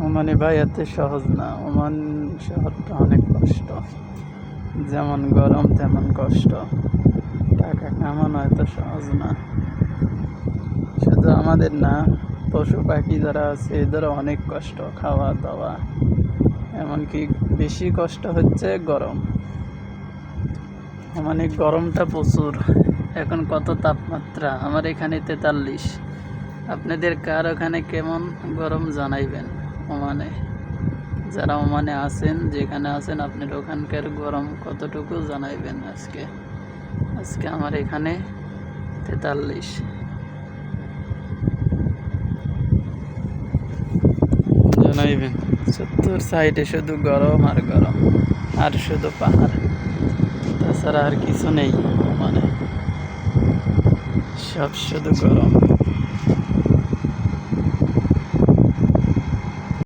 ওমানে ভাই এত সহজ না। ওমান শহরটা অনেক কষ্ট, যেমন গরম তেমন কষ্ট। টাকা কামানো এত সহজ না। শুধু আমাদের না, পশু পাখি যারা আছে এদেরও অনেক কষ্ট, খাওয়া দাওয়া। এমনকি বেশি কষ্ট হচ্ছে গরম। মানে গরমটা প্রচুর। এখন কত তাপমাত্রা, আমার এখানে 43। আপনাদের কার ওখানে কেমন গরম জানাইবেন। ওমানে যারা ওমানে আছেন, যেখানে আছেন, আপনার ওখানকার গরম কতটুকু জানাইবেন। আজকে আমার এখানে 43। জানাইবেন। 70 সাইডে শুধু গরম আর গরম, আর শুধু পাহাড়, তাছাড়া আর কিছু নেই। মানে সব শুধু গরম।